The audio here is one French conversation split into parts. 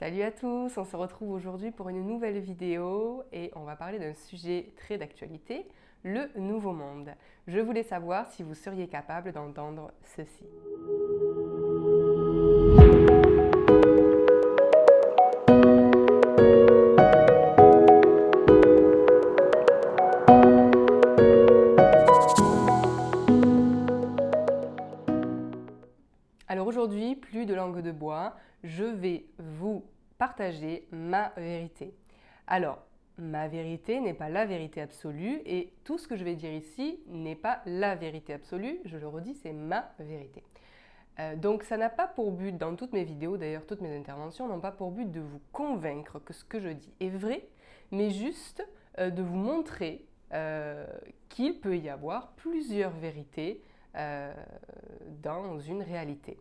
Salut à tous, on se retrouve aujourd'hui pour une nouvelle vidéo et on va parler d'un sujet très d'actualité, le nouveau monde. Je voulais savoir si vous seriez capable d'entendre ceci. Alors aujourd'hui, plus de langue de bois, je vais vous partager ma vérité. Alors, ma vérité n'est pas la vérité absolue et tout ce que je vais dire ici n'est pas la vérité absolue, je le redis, c'est ma vérité. Donc ça n'a pas pour but, dans toutes mes vidéos, d'ailleurs toutes mes interventions n'ont pas pour but de vous convaincre que ce que je dis est vrai, mais juste de vous montrer qu'il peut y avoir plusieurs vérités dans une réalité.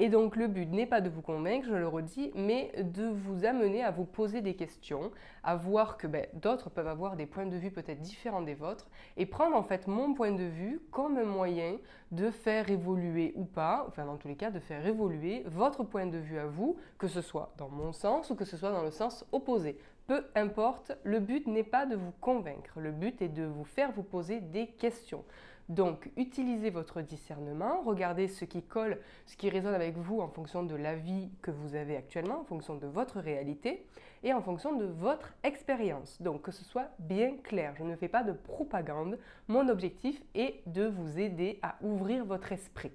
Et donc le but n'est pas de vous convaincre, je le redis, mais de vous amener à vous poser des questions, à voir que d'autres peuvent avoir des points de vue peut-être différents des vôtres, et prendre en fait mon point de vue comme un moyen de faire évoluer ou pas, enfin dans tous les cas de faire évoluer votre point de vue à vous, que ce soit dans mon sens ou que ce soit dans le sens opposé. Peu importe, le but n'est pas de vous convaincre, le but est de vous faire vous poser des questions. Donc, utilisez votre discernement, regardez ce qui colle, ce qui résonne avec vous en fonction de la vie que vous avez actuellement, en fonction de votre réalité et en fonction de votre expérience. Donc, que ce soit bien clair, je ne fais pas de propagande, mon objectif est de vous aider à ouvrir votre esprit,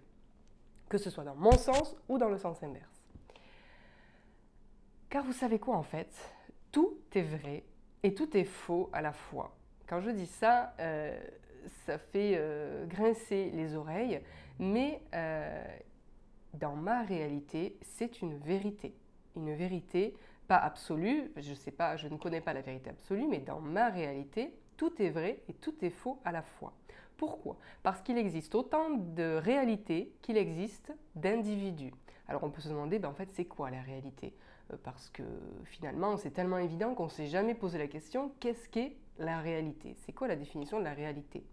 que ce soit dans mon sens ou dans le sens inverse. Car vous savez quoi en fait? Tout est vrai et tout est faux à la fois. Quand je dis ça, ça fait grincer les oreilles, mais dans ma réalité, c'est une vérité. Une vérité pas absolue, je sais pas, je ne connais pas la vérité absolue, mais dans ma réalité, tout est vrai et tout est faux à la fois. Pourquoi? Parce qu'il existe autant de réalités qu'il existe d'individus. Alors on peut se demander, en fait, c'est quoi la réalité? Parce que finalement, c'est tellement évident qu'on ne s'est jamais posé la question, qu'est-ce qu'est la réalité? C'est quoi la définition de la réalité?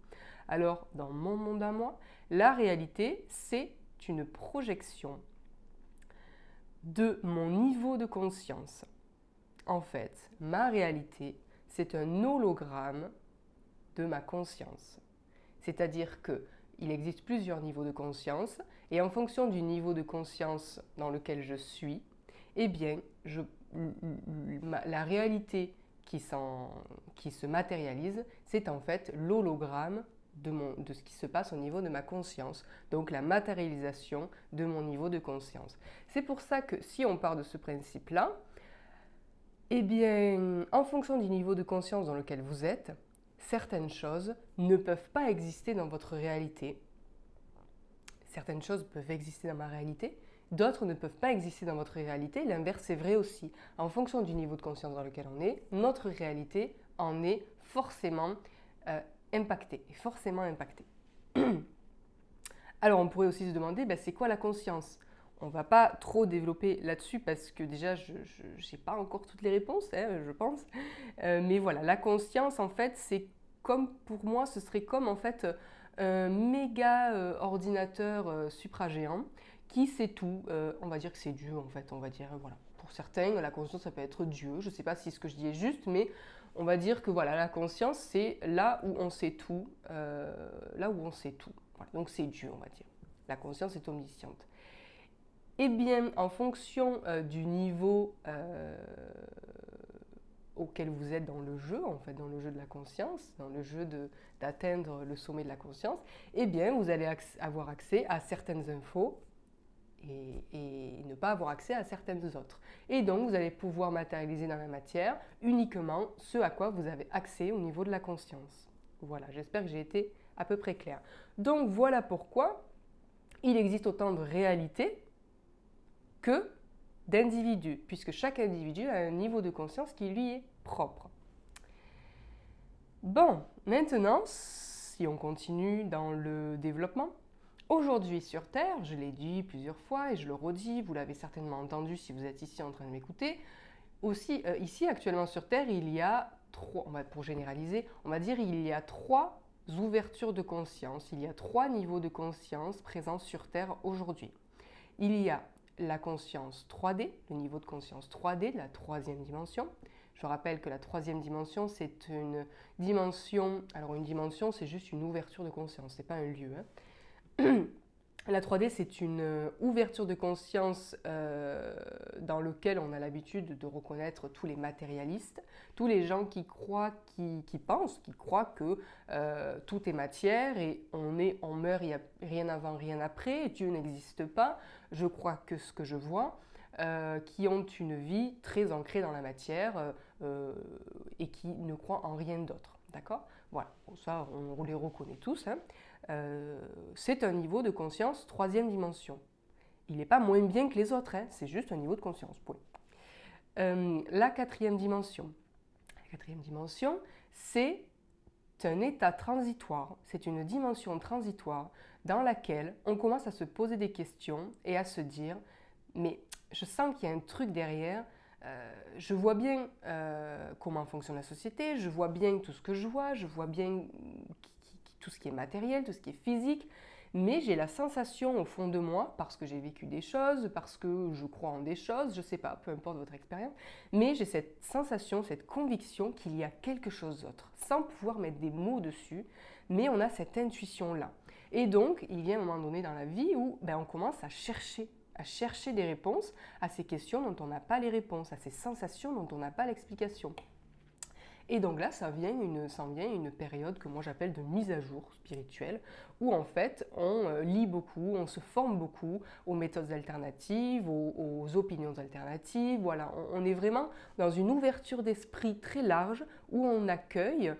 Alors, dans mon monde à moi, la réalité, c'est une projection de mon niveau de conscience. En fait, ma réalité, c'est un hologramme de ma conscience. C'est-à-dire qu'il existe plusieurs niveaux de conscience et en fonction du niveau de conscience dans lequel je suis, eh bien, la réalité qui se matérialise, c'est en fait l'hologramme de ce qui se passe au niveau de ma conscience, donc la matérialisation de mon niveau de conscience. C'est pour ça que si on part de ce principe-là, eh bien, en fonction du niveau de conscience dans lequel vous êtes, certaines choses ne peuvent pas exister dans votre réalité. Certaines choses peuvent exister dans ma réalité, d'autres ne peuvent pas exister dans votre réalité. L'inverse est vrai aussi. En fonction du niveau de conscience dans lequel on est, notre réalité en est forcément impactée. Alors on pourrait aussi se demander, c'est quoi la conscience? On ne va pas trop développer là-dessus parce que déjà, je n'ai pas encore toutes les réponses, je pense. Mais voilà, la conscience, en fait, c'est comme, pour moi, ce serait comme en fait un méga ordinateur supragéant qui sait tout. On va dire que c'est Dieu, en fait. On va dire, voilà. Pour certains, la conscience, ça peut être Dieu. Je ne sais pas si ce que je dis est juste, mais on va dire que voilà, la conscience, c'est là où on sait tout. Voilà. Donc c'est Dieu, on va dire. La conscience est omnisciente. Eh bien, en fonction du niveau auquel vous êtes dans le jeu, en fait, dans le jeu de la conscience, dans le jeu d'atteindre le sommet de la conscience, eh bien, vous allez avoir accès à certaines infos et ne pas avoir accès à certaines autres. Et donc, vous allez pouvoir matérialiser dans la matière uniquement ce à quoi vous avez accès au niveau de la conscience. Voilà, j'espère que j'ai été à peu près claire. Donc, voilà pourquoi il existe autant de réalités que d'individus, puisque chaque individu a un niveau de conscience qui lui est propre. Bon, maintenant, si on continue dans le développement, aujourd'hui sur Terre, je l'ai dit plusieurs fois et je le redis, vous l'avez certainement entendu si vous êtes ici en train de m'écouter, aussi ici actuellement sur Terre, il y a trois, pour généraliser, on va dire il y a trois ouvertures de conscience, il y a trois niveaux de conscience présents sur Terre aujourd'hui. Il y a la conscience 3D, le niveau de conscience 3D de la troisième dimension. Je rappelle que la troisième dimension, c'est une dimension, alors une dimension, c'est juste une ouverture de conscience, c'est pas un lieu. La 3D, c'est une ouverture de conscience dans lequel on a l'habitude de reconnaître tous les matérialistes, tous les gens qui croient, qui pensent, qui croient que tout est matière et on meurt, il n'y a rien avant, rien après, Dieu n'existe pas, je crois que ce que je vois, qui ont une vie très ancrée dans la matière et qui ne croient en rien d'autre. D'accord? Voilà, bon, ça on les reconnaît tous. Hein. C'est un niveau de conscience troisième dimension. Il n'est pas moins bien que les autres, hein, c'est juste un niveau de conscience. Point. La quatrième dimension. La quatrième dimension, c'est un état transitoire, c'est une dimension transitoire dans laquelle on commence à se poser des questions et à se dire « mais je sens qu'il y a un truc derrière ». Je vois bien comment fonctionne la société, je vois bien tout ce que je vois bien tout ce qui est matériel, tout ce qui est physique, mais j'ai la sensation au fond de moi, parce que j'ai vécu des choses, parce que je crois en des choses, je ne sais pas, peu importe votre expérience, mais j'ai cette sensation, cette conviction qu'il y a quelque chose d'autre, sans pouvoir mettre des mots dessus, mais on a cette intuition-là. Et donc, il y a un moment donné dans la vie où on commence à chercher des réponses à ces questions dont on n'a pas les réponses, à ces sensations dont on n'a pas l'explication. Et donc là, ça vient une période que moi j'appelle de mise à jour spirituelle, où en fait on lit beaucoup, on se forme beaucoup aux méthodes alternatives, aux opinions alternatives. Voilà, on est vraiment dans une ouverture d'esprit très large où on accueille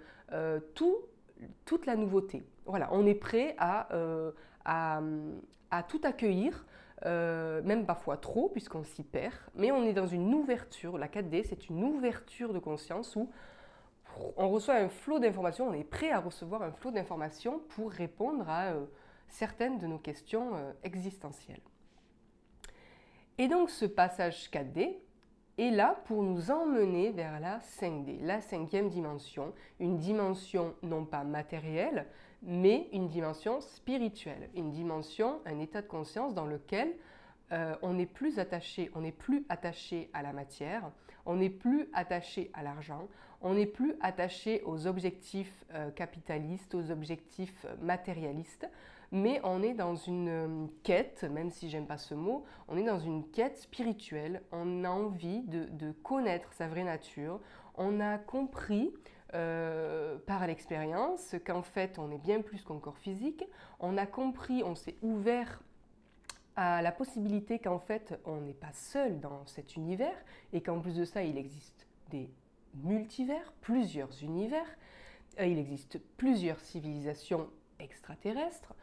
toute la nouveauté. Voilà, on est prêt à tout accueillir. Même parfois trop, puisqu'on s'y perd, mais on est dans une ouverture, la 4D, c'est une ouverture de conscience où on reçoit un flot d'informations, on est prêt à recevoir un flot d'informations pour répondre à certaines de nos questions existentielles. Et donc ce passage 4D est là pour nous emmener vers la 5D, la cinquième dimension, une dimension non pas matérielle, mais une dimension spirituelle, une dimension, un état de conscience dans lequel on n'est plus attaché à la matière, on n'est plus attaché à l'argent, on n'est plus attaché aux objectifs capitalistes, aux objectifs matérialistes, mais on est dans une quête, même si j'aime pas ce mot, on est dans une quête spirituelle, on a envie de connaître sa vraie nature, on a compris par l'expérience qu'en fait on est bien plus qu'un corps physique, on a compris, on s'est ouvert à la possibilité qu'en fait on n'est pas seul dans cet univers et qu'en plus de ça il existe des multivers, plusieurs univers, il existe plusieurs civilisations extraterrestres.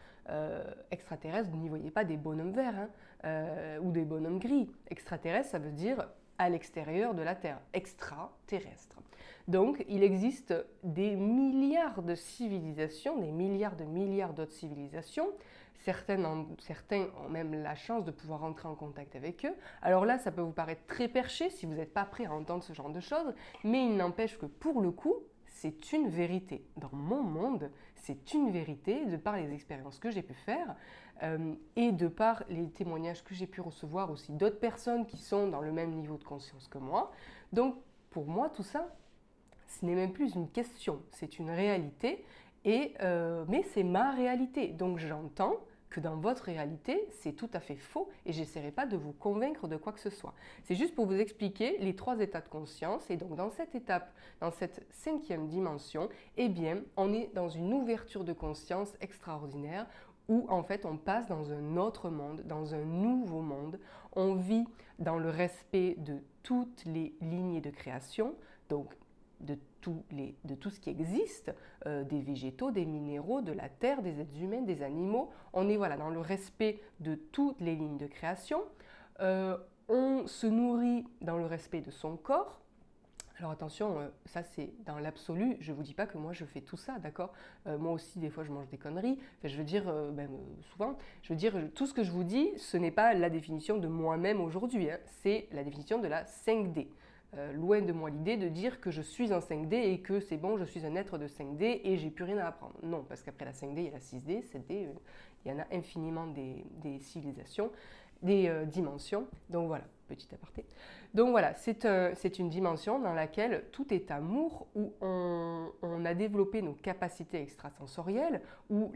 Extraterrestres, vous n'y voyez pas des bonhommes verts ou des bonhommes gris. Extraterrestre, ça veut dire à l'extérieur de la Terre, extraterrestre. Donc il existe des milliards de civilisations, des milliards d'autres civilisations. Certains ont même la chance de pouvoir entrer en contact avec eux. Alors là, ça peut vous paraître très perché si vous n'êtes pas prêt à entendre ce genre de choses, mais il n'empêche que pour le coup, c'est une vérité. Dans mon monde, c'est une vérité de par les expériences que j'ai pu faire et de par les témoignages que j'ai pu recevoir aussi d'autres personnes qui sont dans le même niveau de conscience que moi. Donc pour moi, tout ça, ce n'est même plus une question, c'est une réalité, mais c'est ma réalité. Donc j'entends que dans votre réalité, c'est tout à fait faux et j'essaierai pas de vous convaincre de quoi que ce soit. C'est juste pour vous expliquer les 3 états de conscience et donc dans cette étape, dans cette 5e dimension, eh bien, on est dans une ouverture de conscience extraordinaire où en fait on passe dans un autre monde, dans un nouveau monde. On vit dans le respect de toutes les lignées de création, donc de tout ce qui existe, des végétaux, des minéraux, de la terre, des êtres humains, des animaux. On est dans le respect de toutes les lignes de création. On se nourrit dans le respect de son corps. Alors attention, ça c'est dans l'absolu, je ne vous dis pas que moi je fais tout ça, d'accord? Moi aussi des fois je mange des conneries, enfin, je veux dire, souvent, je veux dire, tout ce que je vous dis, ce n'est pas la définition de moi-même aujourd'hui, hein, c'est la définition de la 5D. Loin de moi l'idée de dire que je suis un 5D et que c'est bon, je suis un être de 5D et j'ai plus rien à apprendre. Non, parce qu'après la 5D, il y a la 6D, 7D, il y en a infiniment des civilisations. dimensions. Donc voilà, petit aparté. Donc voilà, c'est une dimension dans laquelle tout est amour, où on a développé nos capacités extrasensorielles, où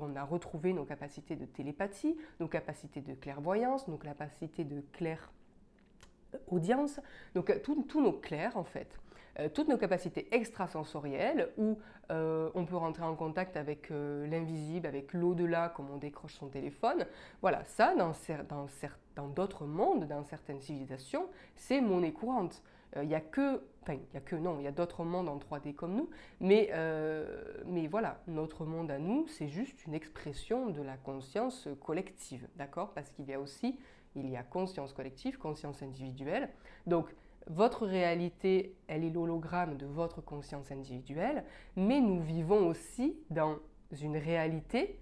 on a retrouvé nos capacités de télépathie, nos capacités de clairvoyance, nos capacités de clairaudience, donc tous nos clairs en fait. Toutes nos capacités extrasensorielles où on peut rentrer en contact avec l'invisible, avec l'au-delà, comme on décroche son téléphone. Voilà, ça, dans d'autres mondes, dans certaines civilisations, c'est monnaie courante. Il y a d'autres mondes en 3D comme nous, mais voilà, notre monde à nous, c'est juste une expression de la conscience collective, d'accord? Parce qu'il y a conscience collective, conscience individuelle. Donc, votre réalité, elle est l'hologramme de votre conscience individuelle, mais nous vivons aussi dans une réalité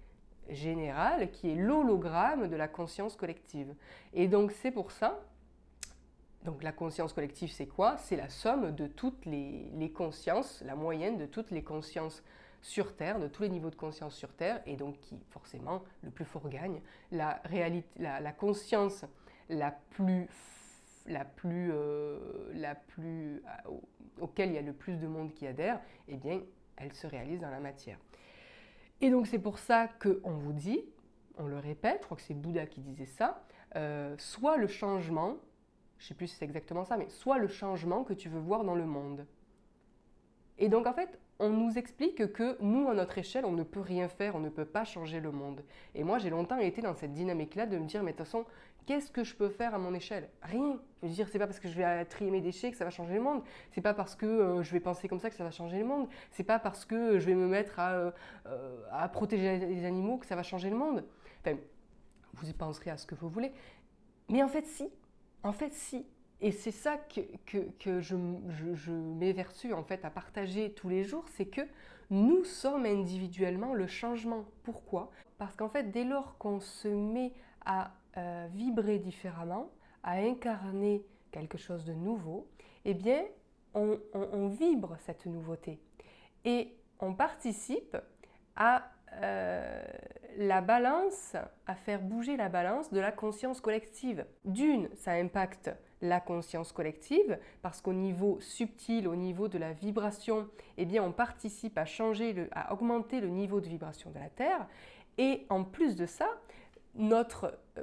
générale qui est l'hologramme de la conscience collective. Et donc c'est pour ça, donc la conscience collective c'est quoi? C'est la somme de toutes les consciences, la moyenne de toutes les consciences sur Terre, de tous les niveaux de conscience sur Terre, et donc qui forcément le plus fort gagne. La conscience auquel il y a le plus de monde qui adhère, eh bien, elle se réalise dans la matière. Et donc c'est pour ça qu'on vous dit, on le répète, je crois que c'est Bouddha qui disait ça, soit le changement, je ne sais plus si c'est exactement ça, mais soit le changement que tu veux voir dans le monde. Et donc en fait, on nous explique que nous, à notre échelle, on ne peut rien faire, on ne peut pas changer le monde. Et moi, j'ai longtemps été dans cette dynamique-là de me dire, mais de toute façon, qu'est-ce que je peux faire à mon échelle? Rien. Je veux dire, c'est pas parce que je vais trier mes déchets que ça va changer le monde. C'est pas parce que je vais penser comme ça que ça va changer le monde. C'est pas parce que je vais me mettre à protéger les animaux que ça va changer le monde. Enfin, vous y penserez à ce que vous voulez. Mais en fait, si. En fait, si. Et c'est ça que je m'évertue en fait à partager tous les jours, c'est que nous sommes individuellement le changement. Pourquoi? Parce qu'en fait, dès lors qu'on se met à vibrer différemment, à incarner quelque chose de nouveau, eh bien, on vibre cette nouveauté. Et on participe à la balance, à faire bouger la balance de la conscience collective. D'une, ça impacte la conscience collective parce qu'au niveau subtil, au niveau de la vibration, eh bien, on participe à à augmenter le niveau de vibration de la Terre. Et en plus de ça,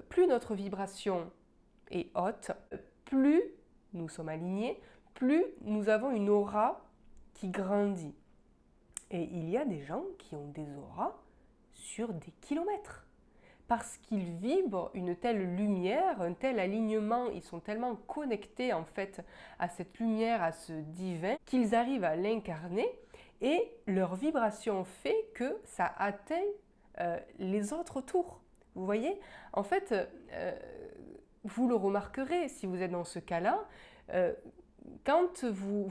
plus notre vibration est haute, plus nous sommes alignés, plus nous avons une aura qui grandit. Et il y a des gens qui ont des auras sur des kilomètres parce qu'ils vibrent une telle lumière, un tel alignement, ils sont tellement connectés en fait à cette lumière, à ce divin, qu'ils arrivent à l'incarner et leur vibration fait que ça atteint les autres tours. Vous voyez? En fait, vous le remarquerez si vous êtes dans ce cas-là, quand vous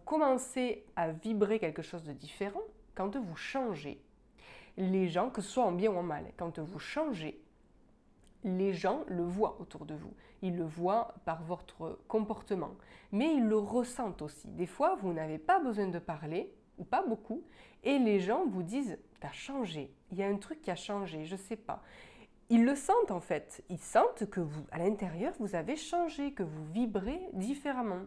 commencez à vibrer quelque chose de différent, quand vous changez, les gens, que ce soit en bien ou en mal, quand vous changez, les gens le voient autour de vous. Ils le voient par votre comportement, mais ils le ressentent aussi. Des fois, vous n'avez pas besoin de parler, ou pas beaucoup, et les gens vous disent « t'as changé, il y a un truc qui a changé, je ne sais pas ». Ils le sentent en fait, ils sentent que vous, à l'intérieur, vous avez changé, que vous vibrez différemment.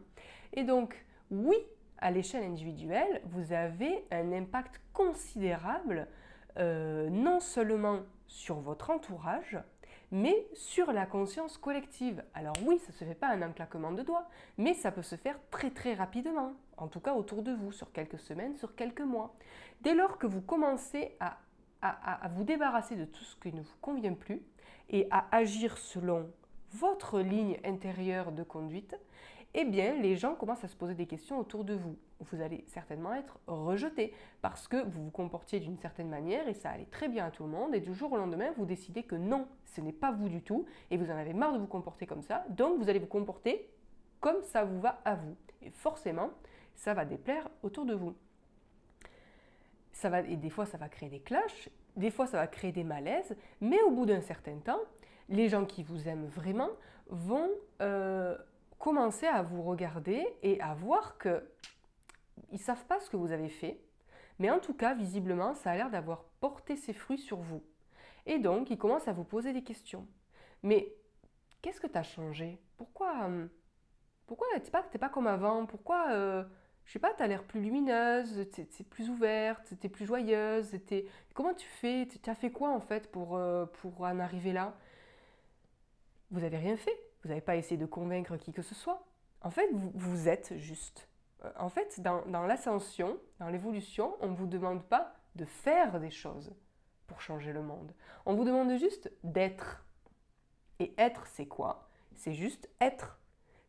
Et donc, oui, à l'échelle individuelle, vous avez un impact considérable, non seulement sur votre entourage, mais sur la conscience collective. Alors oui, ça ne se fait pas en un claquement de doigts, mais ça peut se faire très très rapidement, en tout cas autour de vous, sur quelques semaines, sur quelques mois. Dès lors que vous commencez à vous débarrasser de tout ce qui ne vous convient plus et à agir selon votre ligne intérieure de conduite, eh bien, les gens commencent à se poser des questions autour de vous. Vous allez certainement être rejeté parce que vous vous comportiez d'une certaine manière et ça allait très bien à tout le monde et du jour au lendemain, vous décidez que non, ce n'est pas vous du tout et vous en avez marre de vous comporter comme ça, donc vous allez vous comporter comme ça vous va à vous. Et forcément, ça va déplaire autour de vous. Et des fois, ça va créer des clashs, des fois, ça va créer des malaises, mais au bout d'un certain temps, les gens qui vous aiment vraiment vont commencer à vous regarder et à voir qu'ils ne savent pas ce que vous avez fait, mais en tout cas, visiblement, ça a l'air d'avoir porté ses fruits sur vous. Et donc, il commence à vous poser des questions. Mais qu'est-ce que tu as changé? Pourquoi t'es pas comme avant? Pourquoi, je sais pas, tu as l'air plus lumineuse, t'es plus ouverte, t'es plus joyeuse, comment tu fais? Tu as fait quoi en fait pour en arriver là? Vous n'avez rien fait. Vous n'avez pas essayé de convaincre qui que ce soit. En fait, vous êtes juste. En fait, dans l'ascension, dans l'évolution, on ne vous demande pas de faire des choses pour changer le monde. On vous demande juste d'être. Et être, c'est quoi? C'est juste être.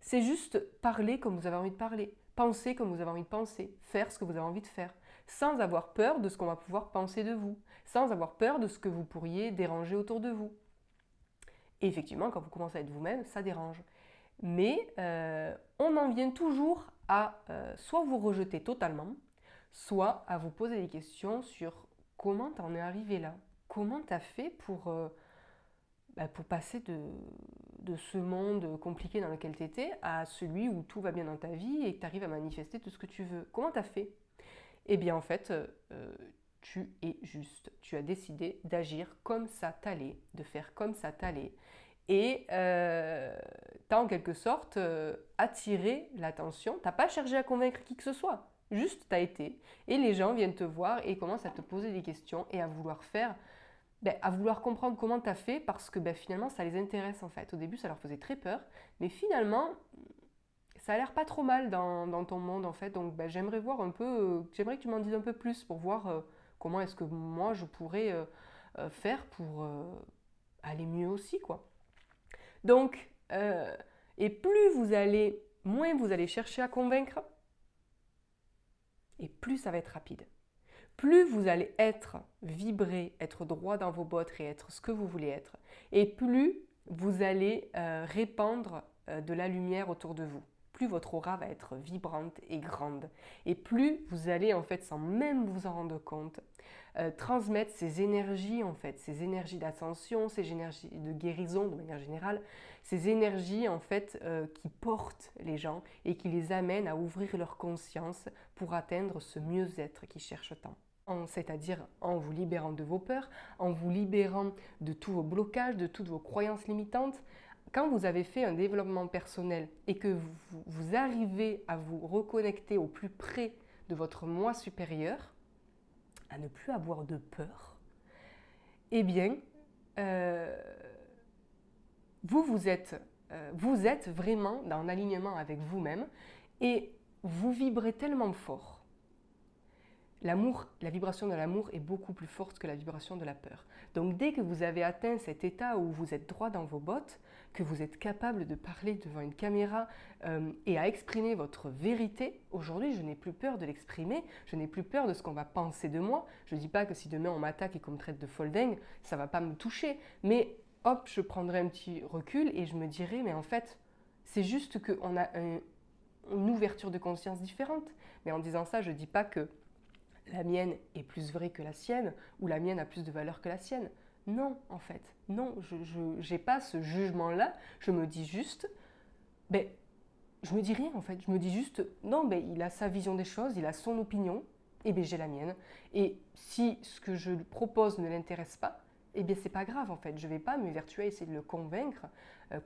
C'est juste parler comme vous avez envie de parler, penser comme vous avez envie de penser, faire ce que vous avez envie de faire, sans avoir peur de ce qu'on va pouvoir penser de vous, sans avoir peur de ce que vous pourriez déranger autour de vous. Et effectivement, quand vous commencez à être vous-même, ça dérange. Mais on en vient toujours à soit vous rejeter totalement, soit à vous poser des questions sur comment t'en es arrivé là. Comment t'as fait pour passer de ce monde compliqué dans lequel t'étais à celui où tout va bien dans ta vie et que t'arrives à manifester tout ce que tu veux. Comment t'as fait? Eh bien en fait, tu es juste. Tu as décidé d'agir comme ça t'allait, de faire comme ça t'allait. Et tu as en quelque sorte attiré l'attention. Tu n'as pas cherché à convaincre qui que ce soit. Juste, tu as été. Et les gens viennent te voir et commencent à te poser des questions et à vouloir à vouloir comprendre comment tu as fait parce que finalement, ça les intéresse en fait. Au début, ça leur faisait très peur. Mais finalement, ça a l'air pas trop mal dans ton monde en fait. Donc j'aimerais voir un peu, j'aimerais que tu m'en dises un peu plus pour voir comment est-ce que moi je pourrais faire pour aller mieux aussi quoi. Donc, et moins vous allez chercher à convaincre, et plus ça va être rapide. Plus vous allez vibrer, être droit dans vos bottes et être ce que vous voulez être, et plus vous allez répandre de la lumière autour de vous. Plus votre aura va être vibrante et grande. Et plus vous allez, en fait, sans même vous en rendre compte, transmettre ces énergies, en fait, ces énergies d'ascension, ces énergies de guérison de manière générale, ces énergies, en fait, qui portent les gens et qui les amènent à ouvrir leur conscience pour atteindre ce mieux-être qu'ils cherchent tant. C'est-à-dire en vous libérant de vos peurs, en vous libérant de tous vos blocages, de toutes vos croyances limitantes. Quand vous avez fait un développement personnel et que vous arrivez à vous reconnecter au plus près de votre moi supérieur, à ne plus avoir de peur, eh bien, vous êtes vraiment dans l'alignement avec vous-même et vous vibrez tellement fort. L'amour, la vibration de l'amour est beaucoup plus forte que la vibration de la peur. Donc dès que vous avez atteint cet état où vous êtes droit dans vos bottes, que vous êtes capable de parler devant une caméra et à exprimer votre vérité, aujourd'hui je n'ai plus peur de l'exprimer, je n'ai plus peur de ce qu'on va penser de moi. Je ne dis pas que si demain on m'attaque et qu'on me traite de folle dingue, ça ne va pas me toucher. Mais hop, je prendrai un petit recul et je me dirai, mais en fait, c'est juste qu'on a une ouverture de conscience différente. Mais en disant ça, je ne dis pas que la mienne est plus vraie que la sienne ou la mienne a plus de valeur que la sienne. Non, en fait, non, je n'ai pas ce jugement-là. Je me dis juste, je me dis rien en fait. Je me dis juste, non, il a sa vision des choses, il a son opinion, et j'ai la mienne. Et si ce que je lui propose ne l'intéresse pas, c'est pas grave en fait. Je vais pas m'évertuer à essayer de le convaincre,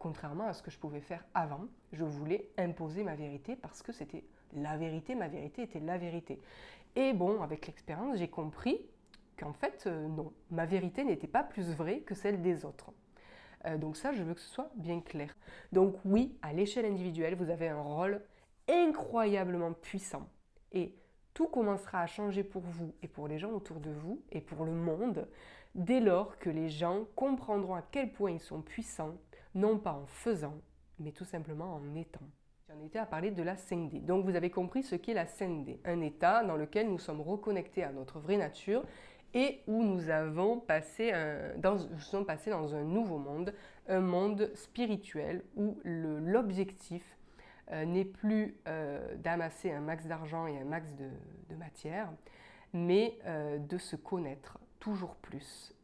contrairement à ce que je pouvais faire avant. Je voulais imposer ma vérité parce que c'était la vérité, ma vérité était la vérité. Et bon, avec l'expérience, j'ai compris qu'en fait, non, ma vérité n'était pas plus vraie que celle des autres. Donc ça, je veux que ce soit bien clair. Donc oui, à l'échelle individuelle, vous avez un rôle incroyablement puissant. Et tout commencera à changer pour vous et pour les gens autour de vous et pour le monde dès lors que les gens comprendront à quel point ils sont puissants, non pas en faisant, mais tout simplement en étant. J'en étais à parler de la 5D. Donc vous avez compris ce qu'est la 5D, un état dans lequel nous sommes reconnectés à notre vraie nature et où nous sommes passés dans un nouveau monde, un monde spirituel où l'objectif n'est plus d'amasser un max d'argent et un max de matière, mais de se connaître toujours plus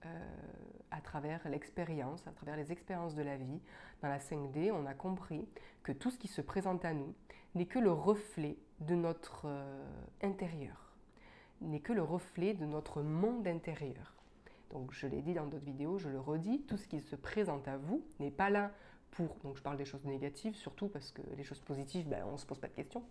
à travers l'expérience, à travers les expériences de la vie. Dans la 5D, on a compris que tout ce qui se présente à nous n'est que le reflet de notre intérieur, n'est que le reflet de notre monde intérieur. Donc je l'ai dit dans d'autres vidéos, je le redis, tout ce qui se présente à vous n'est pas là pour, donc je parle des choses négatives surtout parce que les choses positives, on ne se pose pas de questions.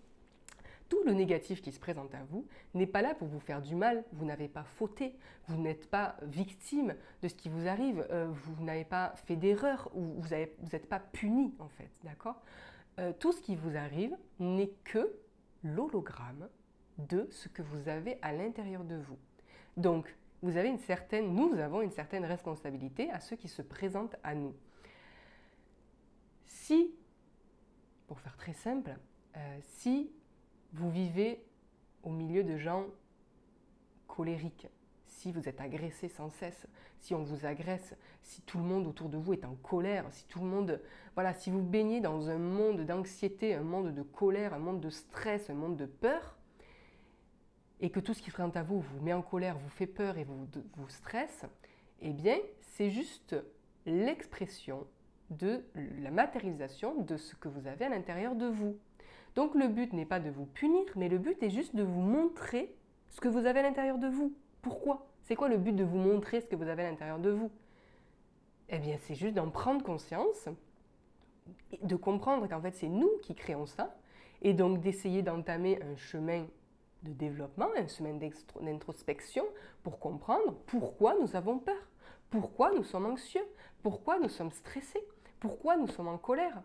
Tout le négatif qui se présente à vous n'est pas là pour vous faire du mal, vous n'avez pas fauté, vous n'êtes pas victime de ce qui vous arrive, vous n'avez pas fait d'erreur ou vous n'êtes pas puni en fait, d'accord? Tout ce qui vous arrive n'est que l'hologramme de ce que vous avez à l'intérieur de vous. Donc, nous avons une certaine responsabilité à ce qui se présente à nous. Si, pour faire très simple, si vous vivez au milieu de gens colériques, si vous êtes agressé sans cesse, si on vous agresse, si tout le monde autour de vous est en colère, si tout le monde, voilà, si vous baignez dans un monde d'anxiété, un monde de colère, un monde de stress, un monde de peur, et que tout ce qui se présente à vous vous met en colère, vous fait peur et vous stresse, eh bien, c'est juste l'expression de la matérialisation de ce que vous avez à l'intérieur de vous. Donc le but n'est pas de vous punir, mais le but est juste de vous montrer ce que vous avez à l'intérieur de vous. Pourquoi? C'est quoi le but de vous montrer ce que vous avez à l'intérieur de vous? Eh bien, c'est juste d'en prendre conscience, de comprendre qu'en fait c'est nous qui créons ça, et donc d'essayer d'entamer un chemin de développement, un chemin d'introspection pour comprendre pourquoi nous avons peur, pourquoi nous sommes anxieux, pourquoi nous sommes stressés, pourquoi nous sommes en colère.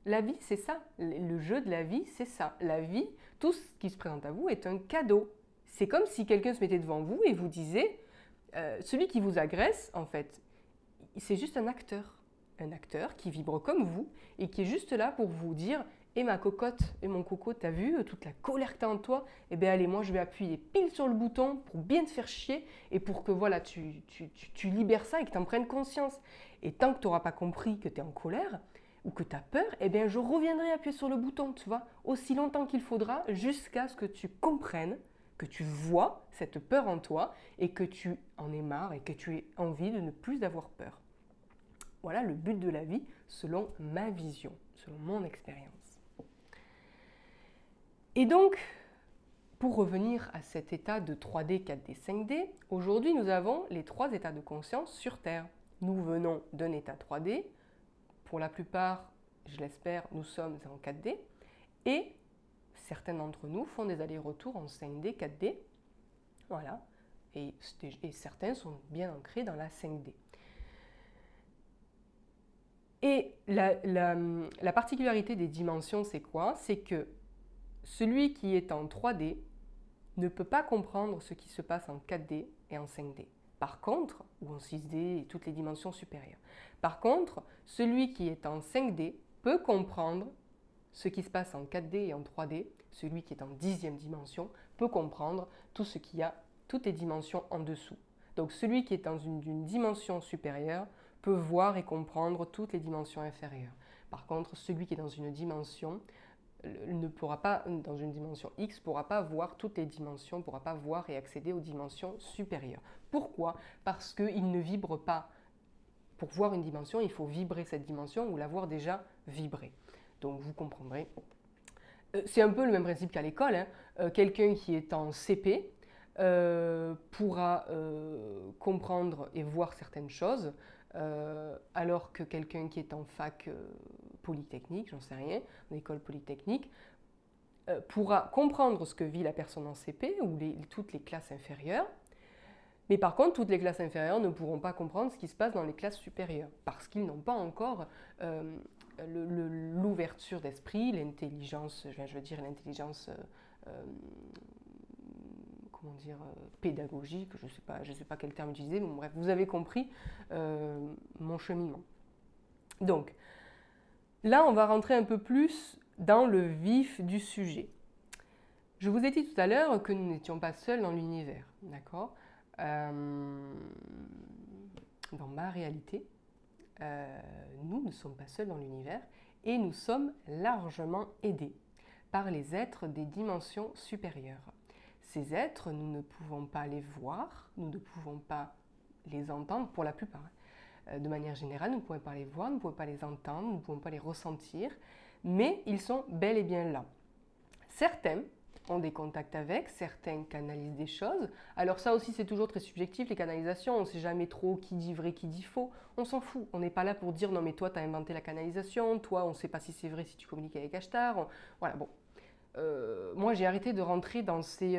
La vie, c'est ça. Le jeu de la vie, c'est ça. La vie, tout ce qui se présente à vous est un cadeau. C'est comme si quelqu'un se mettait devant vous et vous disait, celui qui vous agresse, en fait, c'est juste un acteur qui vibre comme vous et qui est juste là pour vous dire, et ma cocotte, et mon coco, t'as vu toute la colère que t'as en toi? Eh bien allez, moi je vais appuyer pile sur le bouton pour bien te faire chier et pour que voilà, tu libères ça et que tu en prennes conscience. Et tant que tu n'auras pas compris que tu es en colère, ou que tu as peur, eh bien je reviendrai appuyer sur le bouton, tu vois, aussi longtemps qu'il faudra jusqu'à ce que tu comprennes, que tu vois cette peur en toi et que tu en aies marre et que tu aies envie de ne plus avoir peur. Voilà le but de la vie selon ma vision, selon mon expérience. Et donc, pour revenir à cet état de 3D, 4D, 5D, aujourd'hui nous avons les 3 états de conscience sur Terre. Nous venons d'un état 3D. Pour la plupart, je l'espère, nous sommes en 4D et certains d'entre nous font des allers-retours en 5D, 4D. Voilà. Et certains sont bien ancrés dans la 5D. Et la particularité des dimensions, c'est quoi? C'est que celui qui est en 3D ne peut pas comprendre ce qui se passe en 4D et en 5D. Par contre, ou en 6D et toutes les dimensions supérieures. Par contre, celui qui est en 5D peut comprendre ce qui se passe en 4D et en 3D. Celui qui est en 10e dimension peut comprendre tout ce qu'il y a, toutes les dimensions en dessous. Donc celui qui est dans une dimension supérieure peut voir et comprendre toutes les dimensions inférieures. Par contre, celui qui est dans une dimension ne pourra pas, dans une dimension X, ne pourra pas voir toutes les dimensions, ne pourra pas voir et accéder aux dimensions supérieures. Pourquoi? Parce qu'il ne vibre pas. Pour voir une dimension, il faut vibrer cette dimension ou l'avoir déjà vibrée. Donc vous comprendrez. C'est un peu le même principe qu'à l'école. Hein. Quelqu'un qui est en CP pourra comprendre et voir certaines choses, alors que quelqu'un qui est en fac polytechnique, j'en sais rien, en école polytechnique, pourra comprendre ce que vit la personne en CP ou toutes les classes inférieures. Mais par contre, toutes les classes inférieures ne pourront pas comprendre ce qui se passe dans les classes supérieures, parce qu'ils n'ont pas encore l'ouverture d'esprit, l'intelligence, je veux dire l'intelligence, comment dire, pédagogique, je sais pas quel terme utiliser, mais bref, vous avez compris mon cheminement. Donc, là, on va rentrer un peu plus dans le vif du sujet. Je vous ai dit tout à l'heure que nous n'étions pas seuls dans l'univers, d'accord ? Dans ma réalité, nous ne sommes pas seuls dans l'univers et nous sommes largement aidés par les êtres des dimensions supérieures. Ces êtres, nous ne pouvons pas les voir, nous ne pouvons pas les entendre pour la plupart. De manière générale, nous ne pouvons pas les voir, nous ne pouvons pas les entendre, nous ne pouvons pas les ressentir, mais ils sont bel et bien là. Certains ont des contacts avec, certains canalisent des choses. Alors ça aussi c'est toujours très subjectif, les canalisations, on ne sait jamais trop qui dit vrai, qui dit faux. On s'en fout, on n'est pas là pour dire non mais toi tu as inventé la canalisation, toi on ne sait pas si c'est vrai si tu communiques avec Ashtar. Voilà, bon. Moi j'ai arrêté de rentrer dans ces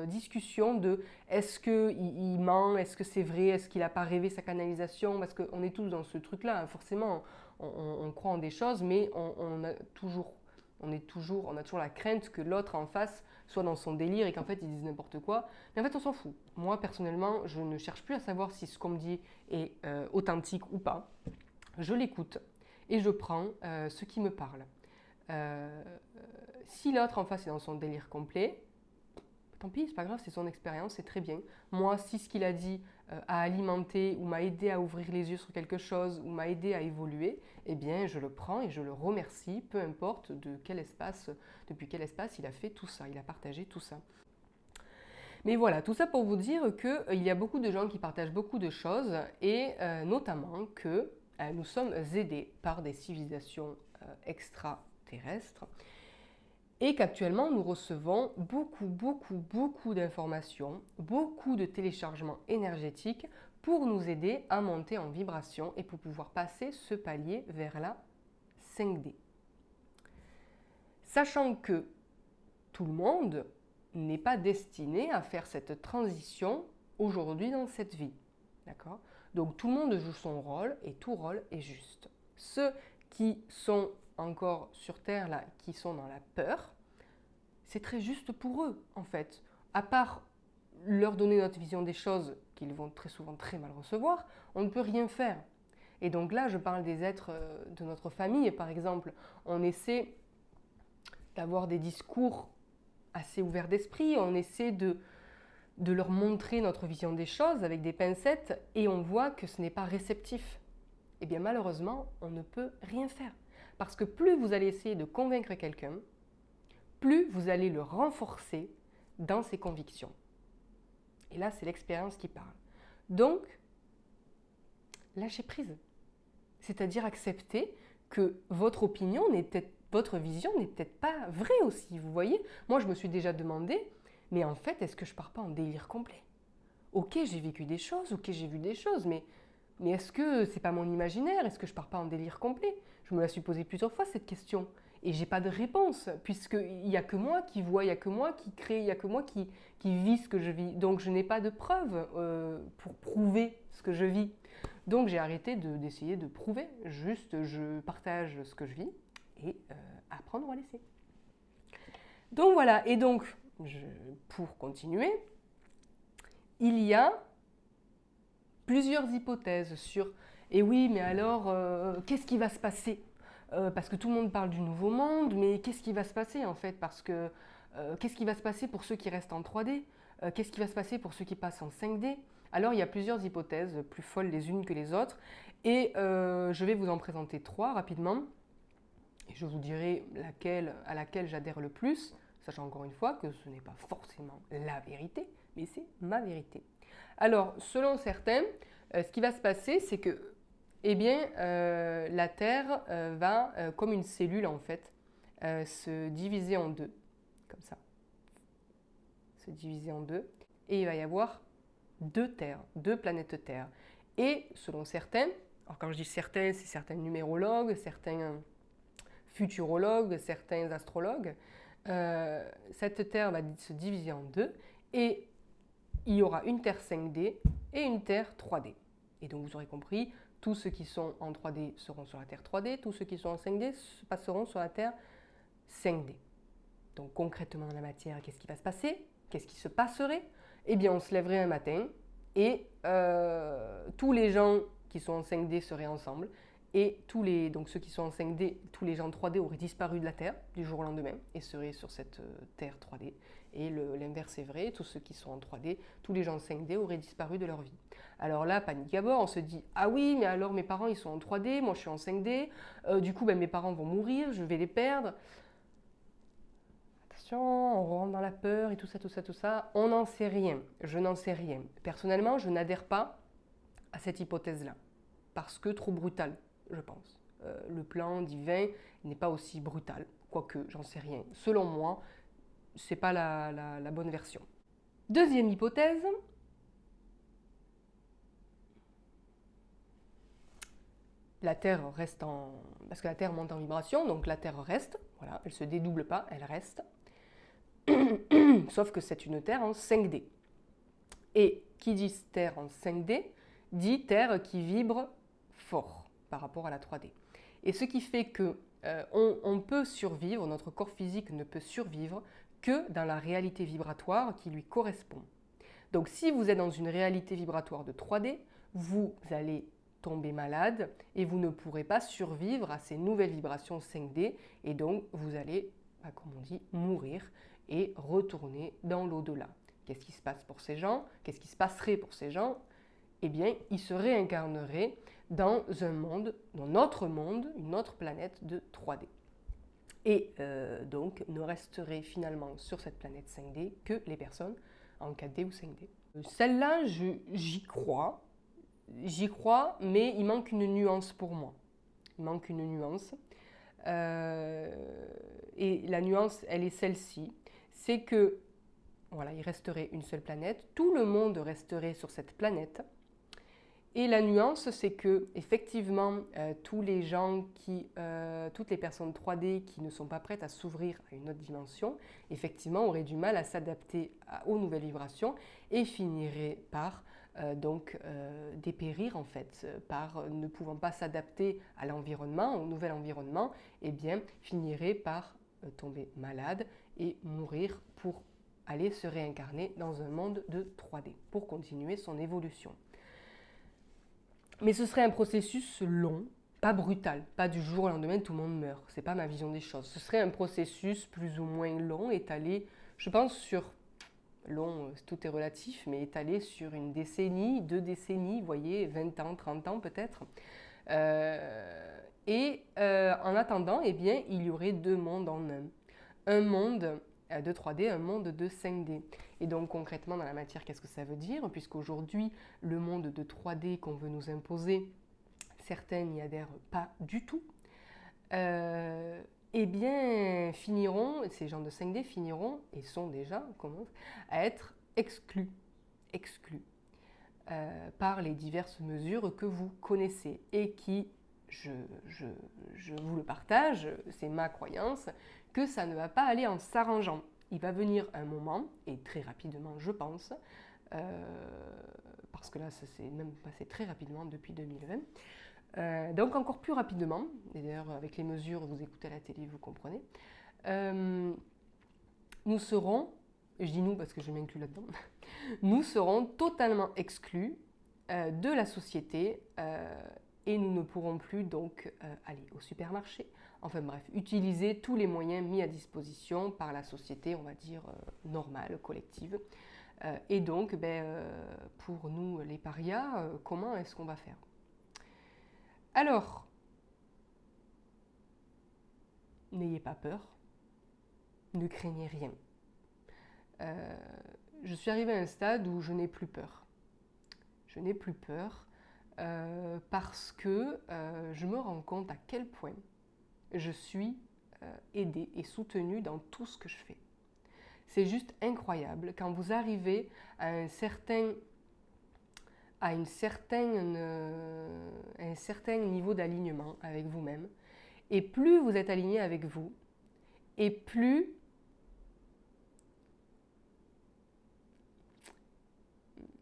discussions de est-ce qu'il ment, est-ce que c'est vrai, est-ce qu'il n'a pas rêvé sa canalisation, parce qu'on est tous dans ce truc-là, hein. Forcément on croit en des choses, mais on a toujours la crainte que l'autre en face soit dans son délire et qu'en fait il dise n'importe quoi. Mais en fait on s'en fout. Moi personnellement je ne cherche plus à savoir si ce qu'on me dit est authentique ou pas. Je l'écoute et je prends ce qui me parle. Si l'autre en face est dans son délire complet, tant pis, c'est pas grave, c'est son expérience, c'est très bien. Moi, si ce qu'il a dit a alimenté ou m'a aidé à ouvrir les yeux sur quelque chose ou m'a aidé à évoluer, eh bien, je le prends et je le remercie, peu importe depuis quel espace il a fait tout ça, il a partagé tout ça. Mais voilà, tout ça pour vous dire qu'il y a beaucoup de gens qui partagent beaucoup de choses et notamment que nous sommes aidés par des civilisations extraterrestres et qu'actuellement nous recevons beaucoup d'informations, beaucoup de téléchargements énergétiques pour nous aider à monter en vibration et pour pouvoir passer ce palier vers la 5D. Sachant que tout le monde n'est pas destiné à faire cette transition aujourd'hui dans cette vie. D'accord ? Donc tout le monde joue son rôle et tout rôle est juste. Ceux qui sont encore sur Terre, là, qui sont dans la peur, c'est très juste pour eux, en fait. À part leur donner notre vision des choses, qu'ils vont très souvent très mal recevoir, on ne peut rien faire. Et donc là, je parle des êtres de notre famille, par exemple. On essaie d'avoir des discours assez ouverts d'esprit, on essaie de leur montrer notre vision des choses avec des pincettes, et on voit que ce n'est pas réceptif. Eh bien malheureusement, on ne peut rien faire. Parce que plus vous allez essayer de convaincre quelqu'un, plus vous allez le renforcer dans ses convictions. Et là, c'est l'expérience qui parle. Donc, lâchez prise. C'est-à-dire accepter que votre opinion votre vision n'est peut-être pas vraie aussi. Vous voyez, moi, je me suis déjà demandé, mais en fait, est-ce que je pars pas en délire complet? Ok, j'ai vécu des choses, ok, j'ai vu des choses, mais est-ce que c'est pas mon imaginaire? Est-ce que je pars pas en délire complet? Je me la suis posée plusieurs fois cette question. Et j'ai pas de réponse, puisqu'il n'y a que moi qui vois, il n'y a que moi qui crée, il n'y a que moi qui vis ce que je vis. Donc je n'ai pas de preuves pour prouver ce que je vis. Donc j'ai arrêté d'essayer de prouver, juste je partage ce que je vis et apprendre ou à laisser. Donc voilà, et donc pour continuer, il y a plusieurs hypothèses sur et oui, mais alors qu'est-ce qui va se passer? Parce que tout le monde parle du nouveau monde, mais qu'est-ce qui va se passer en fait? Parce que qu'est-ce qui va se passer pour ceux qui restent en 3D? Qu'est-ce qui va se passer pour ceux qui passent en 5D? Alors il y a plusieurs hypothèses, plus folles les unes que les autres, et je vais vous en présenter 3 rapidement. Et je vous dirai à laquelle j'adhère le plus, sachant encore une fois que ce n'est pas forcément la vérité, mais c'est ma vérité. Alors, selon certains, ce qui va se passer, c'est que eh bien, la Terre va, comme une cellule en fait, se diviser en deux, comme ça. Se diviser en deux. Et il va y avoir 2 terres, 2 planètes Terre. Et selon certains, alors quand je dis certains, c'est certains numérologues, certains futurologues, certains astrologues, cette Terre va se diviser en 2 et il y aura une Terre 5D et une Terre 3D. Et donc vous aurez compris, tous ceux qui sont en 3D seront sur la Terre 3D, tous ceux qui sont en 5D passeront sur la Terre 5D. Donc concrètement dans la matière, qu'est-ce qui va se passer? Qu'est-ce qui se passerait? Eh bien on se lèverait un matin et tous les gens qui sont en 5D seraient ensemble et donc ceux qui sont en 5D, tous les gens 3D auraient disparu de la Terre du jour au lendemain et seraient sur cette Terre 3D. Et l'inverse est vrai, tous ceux qui sont en 3D, tous les gens en 5D auraient disparu de leur vie. Alors là, panique à bord, on se dit « Ah oui, mais alors mes parents ils sont en 3D, moi je suis en 5D, du coup mes parents vont mourir, je vais les perdre. » Attention, on rentre dans la peur et tout ça, on n'en sait rien, je n'en sais rien. Personnellement, je n'adhère pas à cette hypothèse-là, parce que trop brutal, je pense. Le plan divin n'est pas aussi brutal, quoique j'en sais rien. Selon moi, ce n'est pas la bonne version. Deuxième hypothèse, la Terre reste en... Parce que la Terre monte en vibration, donc la Terre reste, voilà, elle ne se dédouble pas, elle reste. Sauf que c'est une Terre en 5D. Et qui dit Terre en 5D, dit Terre qui vibre fort par rapport à la 3D. Et ce qui fait que on peut survivre, notre corps physique ne peut survivre que dans la réalité vibratoire qui lui correspond. Donc si vous êtes dans une réalité vibratoire de 3D, vous allez tomber malade et vous ne pourrez pas survivre à ces nouvelles vibrations 5D et donc vous allez, comme on dit, mourir et retourner dans l'au-delà. Qu'est-ce qui se passe pour ces gens? Qu'est-ce qui se passerait pour ces gens? Eh bien, ils se réincarneraient dans un monde, dans notre monde, une autre planète de 3D. Et donc, ne resteraient finalement sur cette planète 5D que les personnes en 4D ou 5D. Celle-là, j'y crois, mais il manque une nuance pour moi. Il manque une nuance. Et la nuance, elle est celle-ci. C'est que, voilà, il resterait une seule planète. Tout le monde resterait sur cette planète. Et la nuance, c'est que, effectivement, tous les gens toutes les personnes 3D qui ne sont pas prêtes à s'ouvrir à une autre dimension, effectivement, auraient du mal à s'adapter aux nouvelles vibrations et finiraient par dépérir en fait, par ne pouvant pas s'adapter à l'environnement, au nouvel environnement, et bien finiraient par tomber malade et mourir pour aller se réincarner dans un monde de 3D pour continuer son évolution. Mais ce serait un processus long, pas brutal, pas du jour au lendemain tout le monde meurt. C'est pas ma vision des choses. Ce serait un processus plus ou moins long, étalé, je pense sur long, tout est relatif, mais étalé sur une décennie, 2 décennies, vous voyez, 20 ans, 30 ans peut-être. En attendant, eh bien, il y aurait 2 mondes en un. Un monde de 3D, un monde de 5D. Et donc concrètement dans la matière, qu'est-ce que ça veut dire? Puisqu'aujourd'hui, le monde de 3D qu'on veut nous imposer, certains n'y adhèrent pas du tout, eh bien ces gens de 5D finiront, et sont déjà, commencent à être exclus par les diverses mesures que vous connaissez et qui, je vous le partage, c'est ma croyance, que ça ne va pas aller en s'arrangeant. Il va venir un moment, et très rapidement je pense, parce que là ça s'est même passé très rapidement depuis 2020, donc encore plus rapidement, et d'ailleurs avec les mesures, vous écoutez à la télé, vous comprenez, nous serons, et je dis nous parce que je m'inclus là-dedans, nous serons totalement exclus de la société et nous ne pourrons plus donc aller au supermarché, enfin bref, utiliser tous les moyens mis à disposition par la société, on va dire, normale, collective. Et donc, pour nous les parias, comment est-ce qu'on va faire? Alors, n'ayez pas peur, ne craignez rien. Je suis arrivée à un stade où je n'ai plus peur. Je n'ai plus peur parce que je me rends compte à quel point je suis aidée et soutenue dans tout ce que je fais. C'est juste incroyable quand vous arrivez à un certain niveau d'alignement avec vous-même, et plus vous êtes aligné avec vous, et plus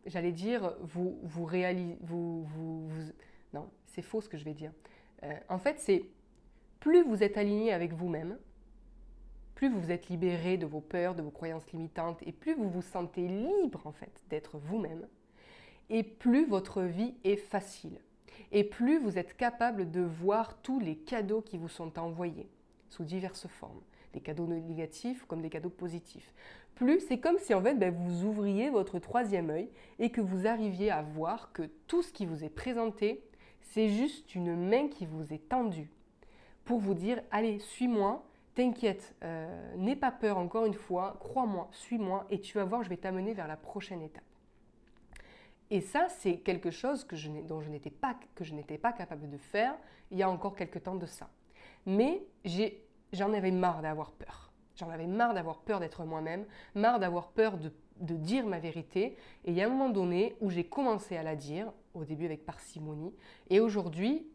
j'allais dire, vous réalisez, non, c'est faux ce que je vais dire. En fait, c'est plus vous êtes aligné avec vous-même, plus vous vous êtes libéré de vos peurs, de vos croyances limitantes, et plus vous vous sentez libre en fait d'être vous-même, et plus votre vie est facile, et plus vous êtes capable de voir tous les cadeaux qui vous sont envoyés sous diverses formes, des cadeaux négatifs comme des cadeaux positifs. Plus, c'est comme si en fait vous ouvriez votre 3e œil et que vous arriviez à voir que tout ce qui vous est présenté, c'est juste une main qui vous est tendue pour vous dire « Allez, suis-moi, t'inquiète, n'aie pas peur encore une fois, crois-moi, suis-moi et tu vas voir, je vais t'amener vers la prochaine étape. » Et ça, c'est quelque chose que je n'étais pas capable de faire il y a encore quelques temps de ça. Mais j'en avais marre d'avoir peur. J'en avais marre d'avoir peur d'être moi-même, marre d'avoir peur de dire ma vérité. Et il y a un moment donné où j'ai commencé à la dire, au début avec parcimonie, et aujourd'hui,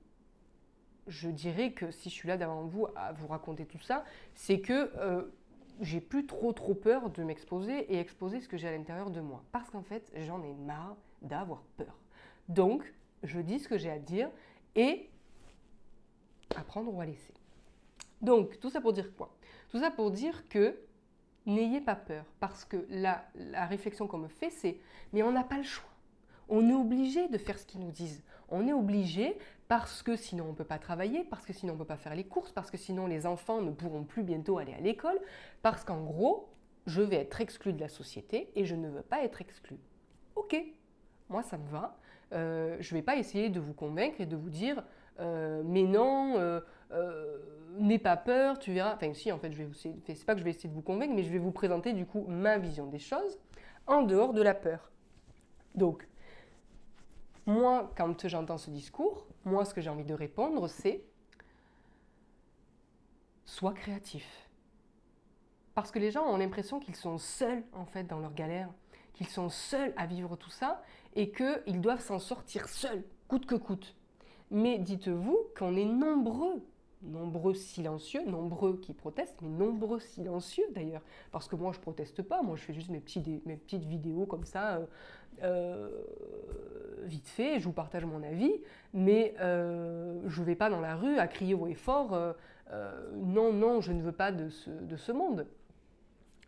je dirais que si je suis là devant vous à vous raconter tout ça, c'est que j'ai plus trop peur de m'exposer et exposer ce que j'ai à l'intérieur de moi. Parce qu'en fait, j'en ai marre d'avoir peur. Donc, je dis ce que j'ai à dire et à prendre ou à laisser. Donc, tout ça pour dire quoi? Tout ça pour dire que n'ayez pas peur. Parce que la réflexion qu'on me fait, c'est mais on n'a pas le choix. On est obligé de faire ce qu'ils nous disent. On est obligé parce que sinon on ne peut pas travailler, parce que sinon on ne peut pas faire les courses, parce que sinon les enfants ne pourront plus bientôt aller à l'école, parce qu'en gros, je vais être exclu de la société et je ne veux pas être exclu. Ok, moi ça me va. Je ne vais pas essayer de vous convaincre et de vous dire mais non, n'aie pas peur, tu verras. Enfin si, en fait, c'est pas que je vais essayer de vous convaincre, mais je vais vous présenter du coup ma vision des choses en dehors de la peur. Donc, moi, quand j'entends ce discours, moi, ce que j'ai envie de répondre, c'est sois créatif. Parce que les gens ont l'impression qu'ils sont seuls, en fait, dans leur galère, qu'ils sont seuls à vivre tout ça et qu'ils doivent s'en sortir seuls, coûte que coûte. Mais dites-vous qu'on est nombreux silencieux, nombreux qui protestent, mais nombreux silencieux d'ailleurs. Parce que moi, je proteste pas, moi, je fais juste mes petites vidéos comme ça, vite fait, je vous partage mon avis, mais je ne vais pas dans la rue à crier haut et fort non, non, je ne veux pas de ce monde.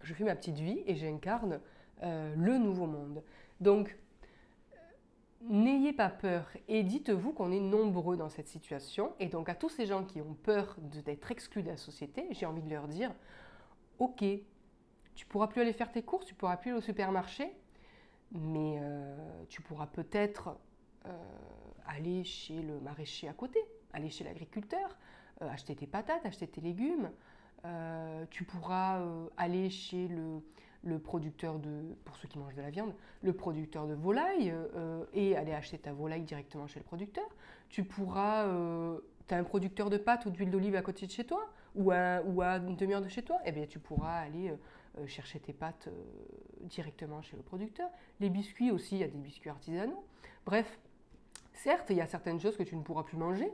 Je fais ma petite vie et j'incarne le nouveau monde. Donc, n'ayez pas peur et dites-vous qu'on est nombreux dans cette situation. Et donc à tous ces gens qui ont peur d'être exclus de la société, j'ai envie de leur dire, ok, tu pourras plus aller faire tes courses, tu pourras plus aller au supermarché, mais tu pourras peut-être aller chez le maraîcher à côté, aller chez l'agriculteur, acheter tes patates, acheter tes légumes. Tu pourras aller chez le producteur pour ceux qui mangent de la viande, le producteur de volaille et aller acheter ta volaille directement chez le producteur. Tu pourras, tu as un producteur de pâtes ou d'huile d'olive à côté de chez toi ou à une demi-heure de chez toi, eh bien tu pourras aller chercher tes pâtes directement chez le producteur. Les biscuits aussi, il y a des biscuits artisanaux. Bref, certes, il y a certaines choses que tu ne pourras plus manger,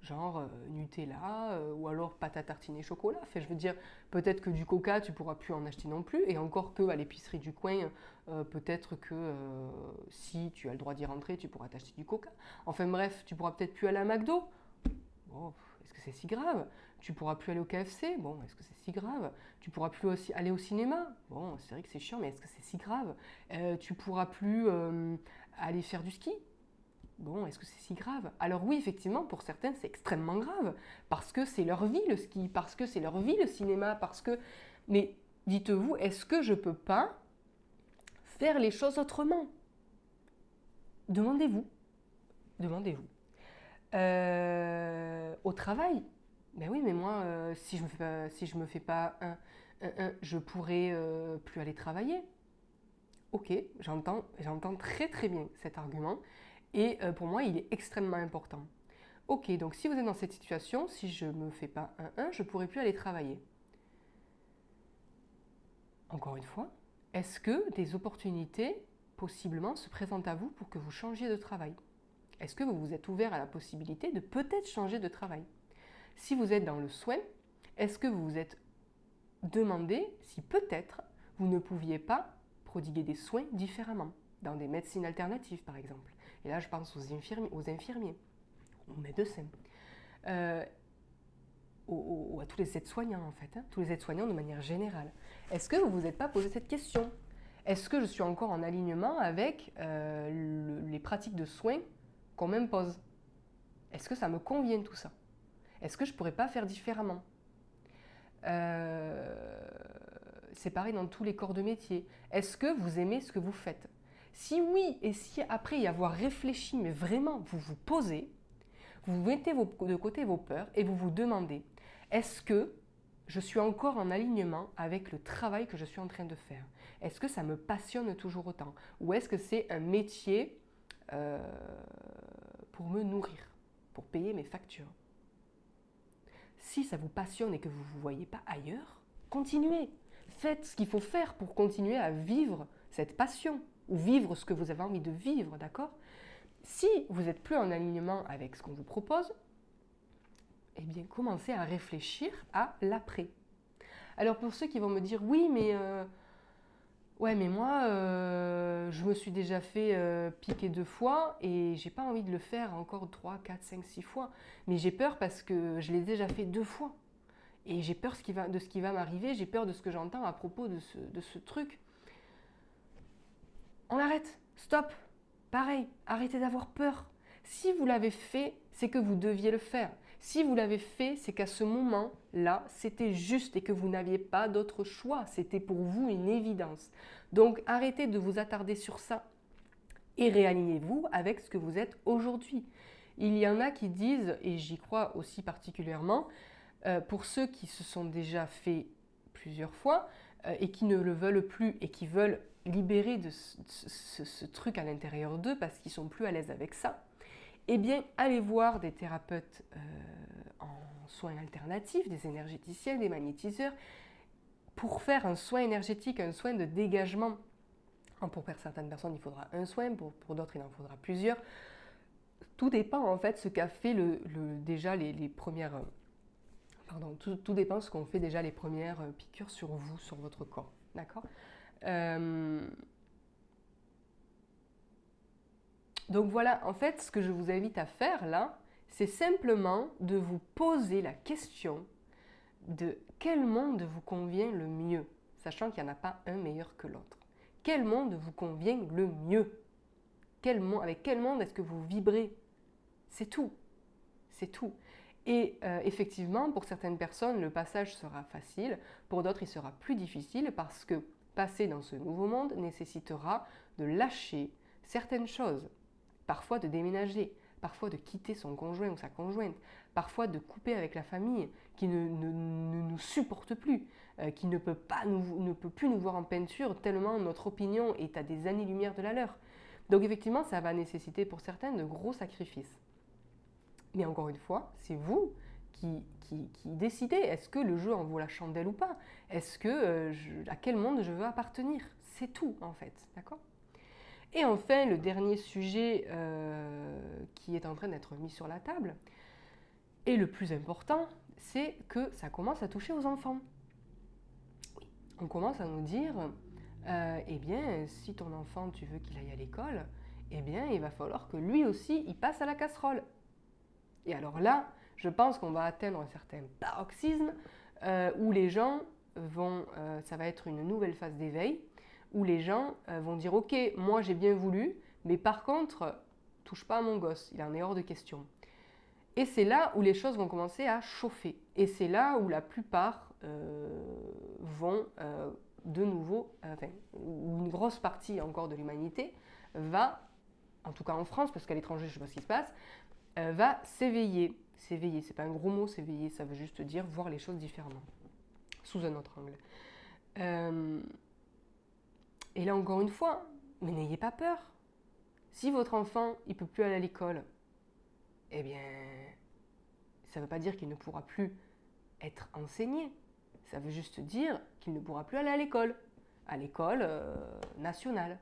genre Nutella ou alors pâte à tartiner chocolat. Enfin, je veux dire, peut-être que du coca, tu pourras plus en acheter non plus. Et encore que à l'épicerie du coin, peut-être que si tu as le droit d'y rentrer, tu pourras t'acheter du coca. Enfin bref, tu pourras peut-être plus aller à McDo. Bon, est-ce que c'est si grave? Tu pourras plus aller au KFC. Bon, est-ce que c'est si grave? Tu pourras plus aussi aller au cinéma. Bon, c'est vrai que c'est chiant, mais est-ce que c'est si grave? Tu pourras plus aller faire du ski. Bon, est-ce que c'est si grave? Alors oui, effectivement, pour certaines, c'est extrêmement grave, parce que c'est leur vie le ski, parce que c'est leur vie le cinéma, parce que... Mais dites-vous, est-ce que je ne peux pas faire les choses autrement? Demandez-vous. Demandez-vous. Au travail? Ben oui, mais moi, si je me fais pas je pourrais plus aller travailler. Ok, j'entends très bien cet argument. Et pour moi, il est extrêmement important. Ok, donc si vous êtes dans cette situation, si je ne me fais pas je ne pourrai plus aller travailler. Encore une fois, est-ce que des opportunités possiblement se présentent à vous pour que vous changiez de travail? Est-ce que vous vous êtes ouvert à la possibilité de peut-être changer de travail? Si vous êtes dans le soin, est-ce que vous vous êtes demandé si peut-être vous ne pouviez pas prodiguer des soins différemment, dans des médecines alternatives par exemple? Et là, je pense aux infirmiers, aux médecins, à tous les aides-soignants en fait, tous les aides-soignants de manière générale. Est-ce que vous ne vous êtes pas posé cette question? Est-ce que je suis encore en alignement avec les pratiques de soins qu'on m'impose? Est-ce que ça me convient tout ça? Est-ce que je ne pourrais pas faire différemment? C'est pareil dans tous les corps de métier. Est-ce que vous aimez ce que vous faites? Si oui, et si après y avoir réfléchi, mais vraiment vous vous posez, vous mettez de côté vos peurs et vous vous demandez, est-ce que je suis encore en alignement avec le travail que je suis en train de faire? Est-ce que ça me passionne toujours autant? Ou est-ce que c'est un métier pour me nourrir, pour payer mes factures? Si ça vous passionne et que vous ne vous voyez pas ailleurs, continuez. Faites ce qu'il faut faire pour continuer à vivre cette passion ou vivre ce que vous avez envie de vivre, d'accord? Si vous n'êtes plus en alignement avec ce qu'on vous propose, eh bien, commencez à réfléchir à l'après. Alors pour ceux qui vont me dire, oui, mais ouais, mais moi, je me suis déjà fait piquer 2 fois et j'ai pas envie de le faire encore 3, 4, 5, 6 fois. Mais j'ai peur parce que je l'ai déjà fait 2 fois. Et j'ai peur de ce qui va m'arriver, j'ai peur de ce que j'entends à propos de ce truc. On arrête, stop, pareil, arrêtez d'avoir peur. Si vous l'avez fait, c'est que vous deviez le faire. Si vous l'avez fait, c'est qu'à ce moment-là, c'était juste et que vous n'aviez pas d'autre choix. C'était pour vous une évidence. Donc arrêtez de vous attarder sur ça et réalignez-vous avec ce que vous êtes aujourd'hui. Il y en a qui disent, et j'y crois aussi particulièrement, pour ceux qui se sont déjà fait plusieurs fois et qui ne le veulent plus et qui veulent libérer de ce truc à l'intérieur d'eux parce qu'ils sont plus à l'aise avec ça, eh bien, allez voir des thérapeutes en soins alternatifs, des énergéticiens, des magnétiseurs, pour faire un soin énergétique, un soin de dégagement. Pour certaines personnes, il faudra un soin, pour d'autres, il en faudra plusieurs. Tout dépend en fait ce qu'a fait déjà les premières... Pardon, tout dépend de ce qu'on fait déjà les premières piqûres sur vous, sur votre corps. D'accord? Donc voilà, en fait, ce que je vous invite à faire là, c'est simplement de vous poser la question de quel monde vous convient le mieux, sachant qu'il n'y en a pas un meilleur que l'autre. Quel monde vous convient le mieux? Avec quel monde est-ce que vous vibrez? C'est tout. C'est tout. Et effectivement, pour certaines personnes, le passage sera facile, pour d'autres, il sera plus difficile parce que passer dans ce nouveau monde nécessitera de lâcher certaines choses, parfois de déménager, parfois de quitter son conjoint ou sa conjointe, parfois de couper avec la famille qui ne nous supporte plus, qui ne peut plus nous voir en peinture tellement notre opinion est à des années-lumière de la leur. Donc effectivement, ça va nécessiter pour certains de gros sacrifices. Mais encore une fois, c'est vous qui décidez. Est-ce que le jeu en vaut la chandelle ou pas? Est-ce que à quel monde je veux appartenir? C'est tout en fait, d'accord? Et enfin, le dernier sujet qui est en train d'être mis sur la table, et le plus important, c'est que ça commence à toucher aux enfants. Oui, on commence à nous dire, eh bien, si ton enfant, tu veux qu'il aille à l'école, eh bien, il va falloir que lui aussi, il passe à la casserole. Et alors là, je pense qu'on va atteindre un certain paroxysme où les gens vont, ça va être une nouvelle phase d'éveil, où les gens vont dire « Ok, moi j'ai bien voulu, mais par contre, touche pas à mon gosse, il en est hors de question. » Et c'est là où les choses vont commencer à chauffer. Et c'est là où la plupart vont de nouveau, où une grosse partie encore de l'humanité va, en tout cas en France, parce qu'à l'étranger je ne sais pas ce qui se passe, va s'éveiller. S'éveiller, c'est pas un gros mot, s'éveiller, ça veut juste dire voir les choses différemment, sous un autre angle. Et là encore une fois, mais n'ayez pas peur. Si votre enfant, il peut plus aller à l'école, eh bien, ça ne veut pas dire qu'il ne pourra plus être enseigné. Ça veut juste dire qu'il ne pourra plus aller à l'école nationale,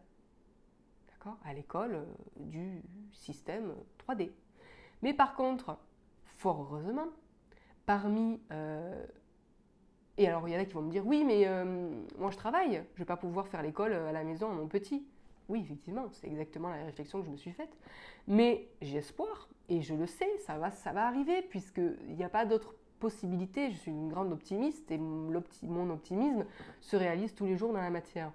d'accord, à l'école du système 3D. Mais par contre, fort heureusement, parmi... et alors il y en a qui vont me dire, oui, mais moi je travaille, je ne vais pas pouvoir faire l'école à la maison à mon petit. Oui, effectivement, c'est exactement la réflexion que je me suis faite. Mais j'ai espoir, et je le sais, ça va arriver, puisqu'il n'y a pas d'autre possibilité. Je suis une grande optimiste, et mon optimisme se réalise tous les jours dans la matière.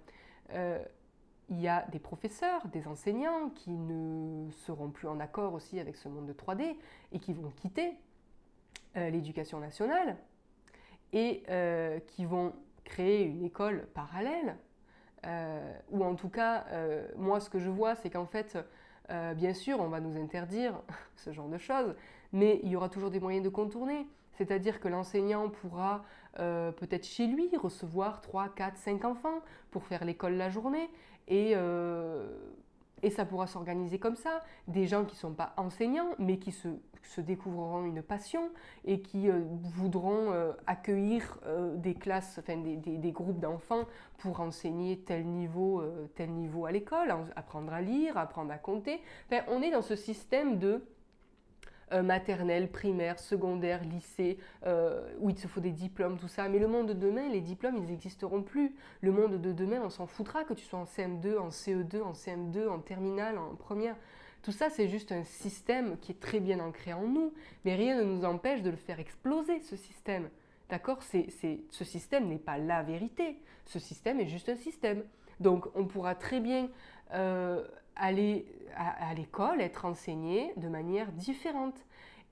Il y a des professeurs, des enseignants qui ne seront plus en accord aussi avec ce monde de 3D et qui vont quitter l'éducation nationale et qui vont créer une école parallèle ou en tout cas, moi ce que je vois c'est qu'en fait, bien sûr on va nous interdire ce genre de choses, mais il y aura toujours des moyens de contourner. C'est-à-dire que l'enseignant pourra peut-être chez lui recevoir 3, 4, 5 enfants pour faire l'école la journée et Et ça pourra s'organiser comme ça. Des gens qui ne sont pas enseignants, mais qui se découvriront une passion et qui voudront accueillir des classes, enfin des groupes d'enfants pour enseigner tel niveau à l'école, apprendre à lire, apprendre à compter. Enfin, on est dans ce système de maternelle, primaire, secondaire, lycée, où il se faut des diplômes, tout ça. Mais le monde de demain, les diplômes, ils n'existeront plus. Le monde de demain, on s'en foutra que tu sois en CM2, en CE2, en CM2, en terminale, en première. Tout ça, c'est juste un système qui est très bien ancré en nous, mais rien ne nous empêche de le faire exploser, ce système. D'accord? Ce système n'est pas la vérité. Ce système est juste un système. Donc, on pourra très bien aller à l'école, être enseigné de manière différente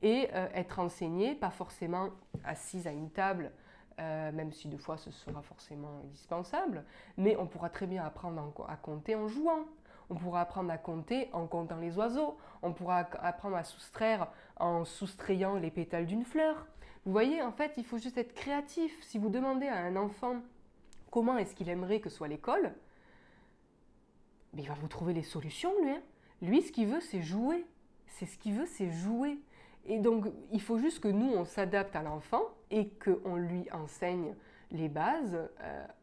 et être enseigné, pas forcément assise à une table, même si des fois ce sera forcément indispensable, mais on pourra très bien apprendre à compter en jouant. On pourra apprendre à compter en comptant les oiseaux. On pourra apprendre à soustraire en soustrayant les pétales d'une fleur. Vous voyez, en fait, il faut juste être créatif. Si vous demandez à un enfant comment est-ce qu'il aimerait que soit l'école, mais il va vous trouver les solutions, lui. Hein. Lui, ce qu'il veut, c'est jouer. C'est ce qu'il veut, c'est jouer. Et donc, il faut juste que nous, on s'adapte à l'enfant et qu'on lui enseigne les bases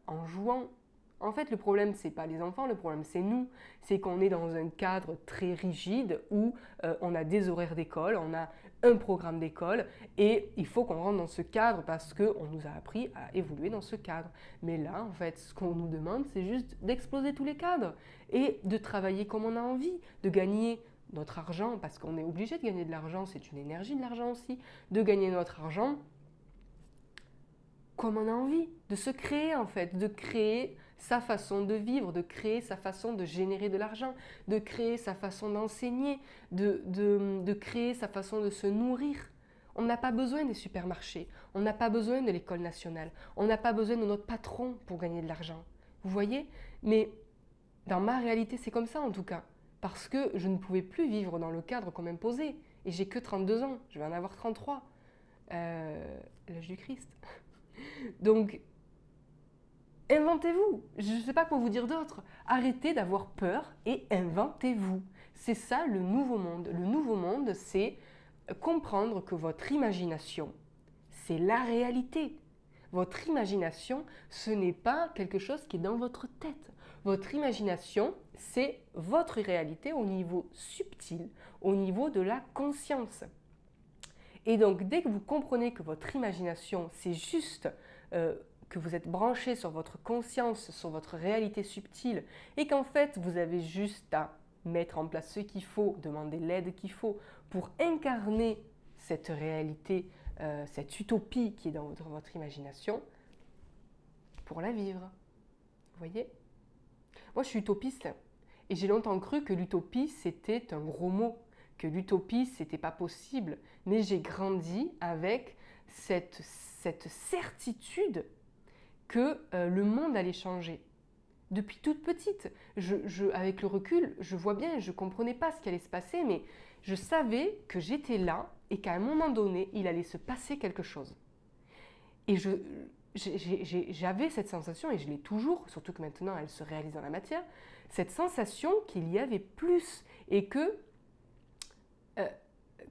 en jouant. En fait, le problème, c'est pas les enfants, le problème, c'est nous. C'est qu'on est dans un cadre très rigide où on a des horaires d'école, on a un programme d'école et il faut qu'on rentre dans ce cadre parce qu'on nous a appris à évoluer dans ce cadre. Mais là, en fait, ce qu'on nous demande, c'est juste d'exploser tous les cadres et de travailler comme on a envie, de gagner notre argent, parce qu'on est obligé de gagner de l'argent, c'est une énergie de l'argent aussi, de gagner notre argent comme on a envie, de se créer en fait, de créer sa façon de vivre, de créer sa façon de générer de l'argent, de créer sa façon d'enseigner, de créer sa façon de se nourrir. On n'a pas besoin des supermarchés, on n'a pas besoin de l'école nationale, on n'a pas besoin de notre patron pour gagner de l'argent. Vous voyez? Mais dans ma réalité, c'est comme ça en tout cas, parce que je ne pouvais plus vivre dans le cadre qu'on m'imposait. Et j'ai que 32 ans, je vais en avoir 33, l'âge du Christ. Donc, inventez-vous. Je ne sais pas quoi vous dire d'autre. Arrêtez d'avoir peur et inventez-vous. C'est ça le nouveau monde. Le nouveau monde, c'est comprendre que votre imagination, c'est la réalité. Votre imagination, ce n'est pas quelque chose qui est dans votre tête. Votre imagination, c'est votre réalité au niveau subtil, au niveau de la conscience. Et donc, dès que vous comprenez que votre imagination, c'est juste que vous êtes branché sur votre conscience, sur votre réalité subtile, et qu'en fait, vous avez juste à mettre en place ce qu'il faut, demander l'aide qu'il faut pour incarner cette réalité, cette utopie qui est dans votre imagination, pour la vivre. Vous voyez? Moi, je suis utopiste et j'ai longtemps cru que l'utopie, c'était un gros mot, que l'utopie, c'était pas possible. Mais j'ai grandi avec cette certitude que le monde allait changer. Depuis toute petite, avec le recul, je vois bien, je ne comprenais pas ce qui allait se passer, mais je savais que j'étais là et qu'à un moment donné, il allait se passer quelque chose. Et j'avais cette sensation, et je l'ai toujours, surtout que maintenant elle se réalise dans la matière, cette sensation qu'il y avait plus et que,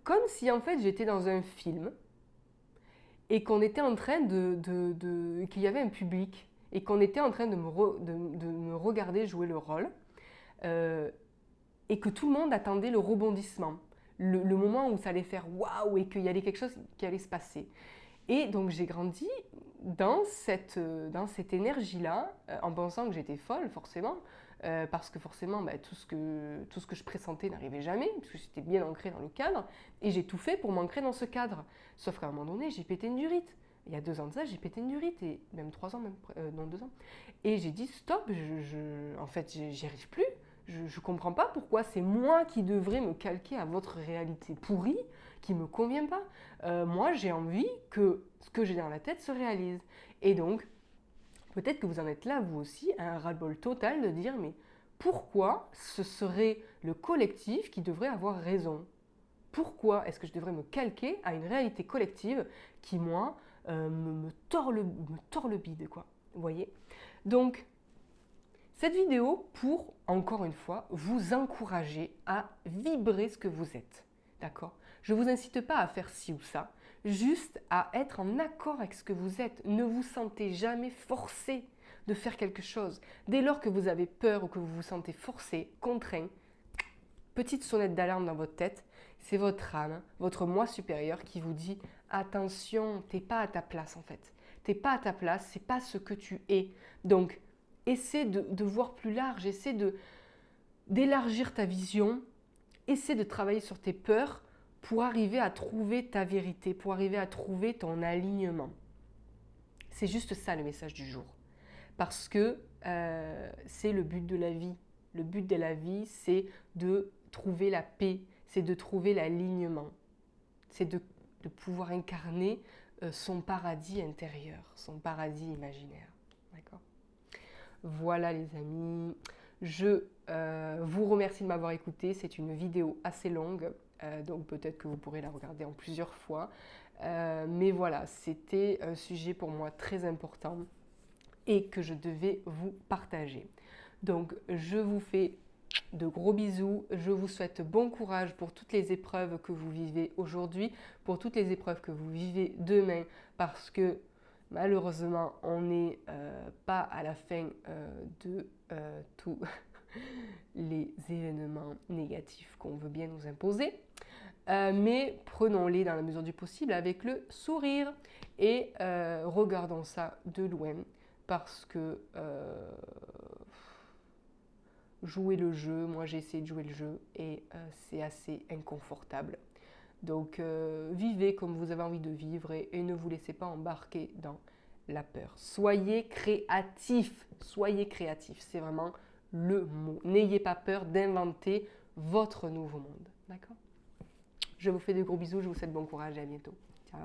comme si en fait j'étais dans un film et qu'on était en train qu'il y avait un public et qu'on était en train de me regarder jouer le rôle et que tout le monde attendait le rebondissement, le moment où ça allait faire waouh et qu'il y avait quelque chose qui allait se passer. Et donc j'ai grandi dans cette énergie-là, en pensant que j'étais folle forcément, parce que forcément tout ce que je pressentais n'arrivait jamais, parce que j'étais bien ancrée dans le cadre, et j'ai tout fait pour m'ancrer dans ce cadre. Sauf qu'à un moment donné, j'ai pété une durite. Il y a 2 ans de ça, j'ai pété une durite, et même 3 ans, non 2 ans. Et j'ai dit stop, en fait j'y arrive plus, je ne comprends pas pourquoi c'est moi qui devrais me calquer à votre réalité pourrie, qui ne me convient pas. Moi, j'ai envie que ce que j'ai dans la tête se réalise. Et donc, peut-être que vous en êtes là, vous aussi, à un ras-le-bol total de dire, mais pourquoi ce serait le collectif qui devrait avoir raison? Pourquoi est-ce que je devrais me calquer à une réalité collective qui, moi, me tord le bide, quoi. Vous voyez? Donc, Cette vidéo pour, encore une fois, vous encourager à vibrer ce que vous êtes. D'accord? Je ne vous incite pas à faire ci ou ça, juste à être en accord avec ce que vous êtes. Ne vous sentez jamais forcé de faire quelque chose. Dès lors que vous avez peur ou que vous vous sentez forcé, contraint, petite sonnette d'alarme dans votre tête, c'est votre âme, votre moi supérieur qui vous dit « Attention, t'es pas à ta place en fait. T'es pas à ta place, c'est pas ce que tu es. » Donc, essaie de voir plus large, essaie d'élargir ta vision, essaie de travailler sur tes peurs pour arriver à trouver ta vérité, pour arriver à trouver ton alignement. C'est juste ça le message du jour. Parce que c'est le but de la vie. Le but de la vie, c'est de trouver la paix, c'est de trouver l'alignement, c'est de pouvoir incarner son paradis intérieur, son paradis imaginaire. D'accord ? Voilà les amis, je vous remercie de m'avoir écouté. C'est une vidéo assez longue, donc peut-être que vous pourrez la regarder en plusieurs fois. Mais voilà, c'était un sujet pour moi très important et que je devais vous partager. Donc je vous fais de gros bisous, je vous souhaite bon courage pour toutes les épreuves que vous vivez aujourd'hui, pour toutes les épreuves que vous vivez demain, parce que malheureusement, on n'est pas à la fin de tous les événements négatifs qu'on veut bien nous imposer. Mais prenons-les dans la mesure du possible avec le sourire et regardons ça de loin parce que jouer le jeu, moi j'ai essayé de jouer le jeu et c'est assez inconfortable. Donc vivez comme vous avez envie de vivre et ne vous laissez pas embarquer dans la peur. Soyez créatifs, c'est vraiment le mot. N'ayez pas peur d'inventer votre nouveau monde. D'accord ? Je vous fais de gros bisous, je vous souhaite bon courage et à bientôt. Ciao.